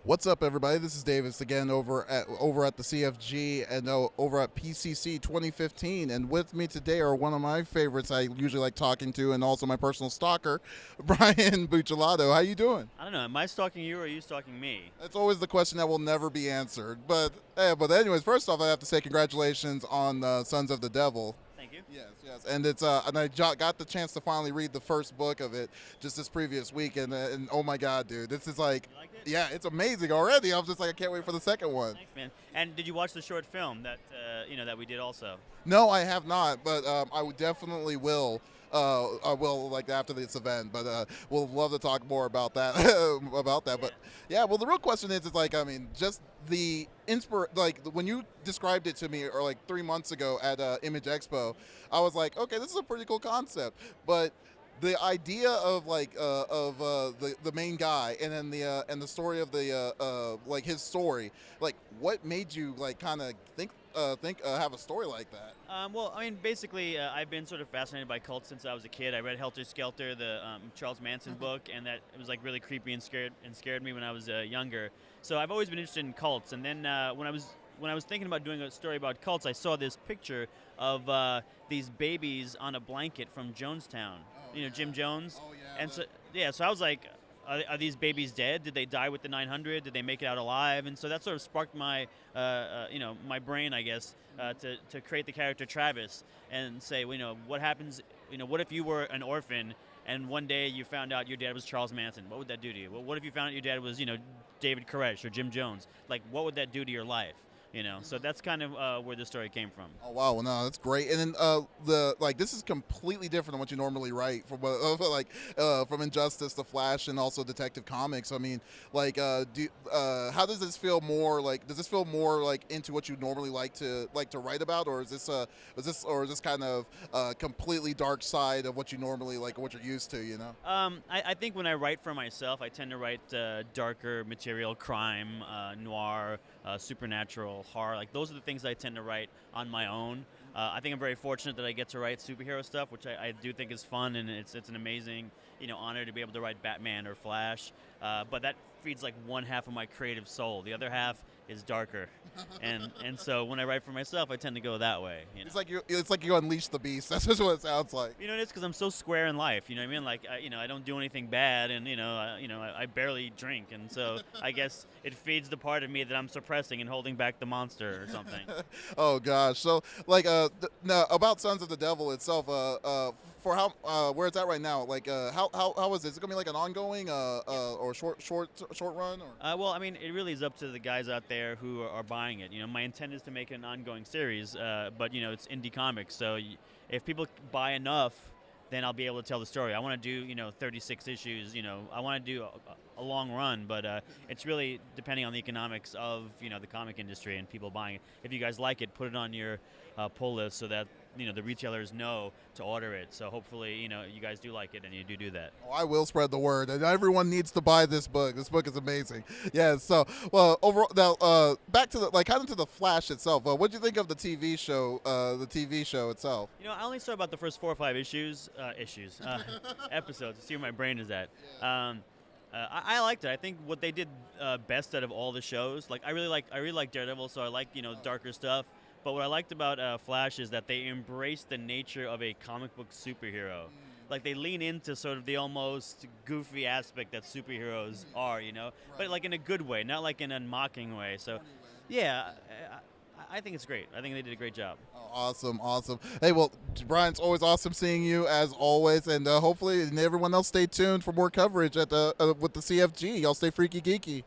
What's up, everybody? This is Davies again over at the CFG and over at PCC 2015. And with me today are one of my favorites I usually like talking to, and also my personal stalker, Brian Buccellato. How you doing? I don't know. Am I stalking you or are you stalking me? That's always the question that will never be answered. But anyways, first off, I have to say congratulations on Sons of the Devil. Thank you. Yes, and and I got the chance to finally read the first book of it just this previous week, and oh my God, dude, this is like, You liked it? yeah, it's amazing already. I was just like, I can't wait for the second one. Thanks, man. And did you watch the short film that that we did also? No, I have not, but I would definitely will. I will like after this event, but we'll love to talk more about that about that. But yeah, well, the real question is like, I mean, just the like when you described it to me, or like 3 months ago at Image Expo, I was like, okay, this is a pretty cool concept, but the idea of like the main guy, and then the story of the like his story, like what made you like kind of think have a story like that? Well, I mean, basically, I've been sort of fascinated by cults since I was a kid. I read Helter Skelter, the Charles Manson book, and that it was like really creepy and scared me when I was younger. So I've always been interested in cults. And then when I was thinking about doing a story about cults, I saw this picture of these babies on a blanket from Jonestown. Oh, you know, yeah. Jim Jones. Oh yeah. And so I was like, are these babies dead? Did they die with the 900? Did they make it out alive? And so that sort of sparked my, my brain, I guess, to create the character Travis and say, what happens? What if you were an orphan and one day you found out your dad was Charles Manson? What would that do to you? Well, what if you found out your dad was, David Koresh or Jim Jones? Like, what would that do to your life? So that's kind of where the story came from. Oh wow, well, no, that's great. And then this is completely different than what you normally write from from Injustice to Flash and also Detective Comics. I mean, like, how does this feel more like? Does this feel more like into what you normally like to write about, or is this kind of completely dark side of what you normally like, what you're used to? I think when I write for myself, I tend to write darker material, crime, noir, supernatural, horror. Like, those are the things I tend to write on my own. I think I'm very fortunate that I get to write superhero stuff, which I do think is fun, and it's an amazing honor to be able to write Batman or Flash. But that feeds like one half of my creative soul. The other half is darker, and so when I write for myself, I tend to go that way. It's like you unleash the beast. That's just what it sounds like. It's because I'm so square in life. You know what I mean? Like, I don't do anything bad, and I barely drink, and so I guess it feeds the part of me that I'm suppressing and holding back the monster or something. Oh gosh. So like now about Sons of the Devil itself, for how where it's at right now, like how is it? Is it gonna be like an ongoing or short run? Or? Well, I mean, it really is up to the guys out there who are buying it. My intent is to make an ongoing series, but it's indie comics, so if people buy enough, then I'll be able to tell the story. I want to do 36 issues. I want to do a long run, but it's really depending on the economics of the comic industry and people buying it. If you guys like it, put it on your pull list so that the retailers know to order it. So hopefully you guys do like it and you do that. Oh, I will spread the word, and everyone needs to buy this book. This book is amazing. Yeah. So overall, now back to kind of to the Flash itself. What do you think of the TV show? The TV show itself. I only saw about the first 4 or 5 episodes to see where my brain is at. Yeah. I liked it. I think what they did best out of all the shows, like I really like Daredevil, so I like darker stuff. But what I liked about Flash is that they embrace the nature of a comic book superhero. Like, they lean into sort of the almost goofy aspect that superheroes are, but like in a good way, not like in a mocking way. So, yeah, I think it's great. I think they did a great job. Oh, awesome. Hey, well, Brian, it's always awesome seeing you as always, and hopefully, and everyone else stay tuned for more coverage at with the CFG. Y'all stay freaky geeky.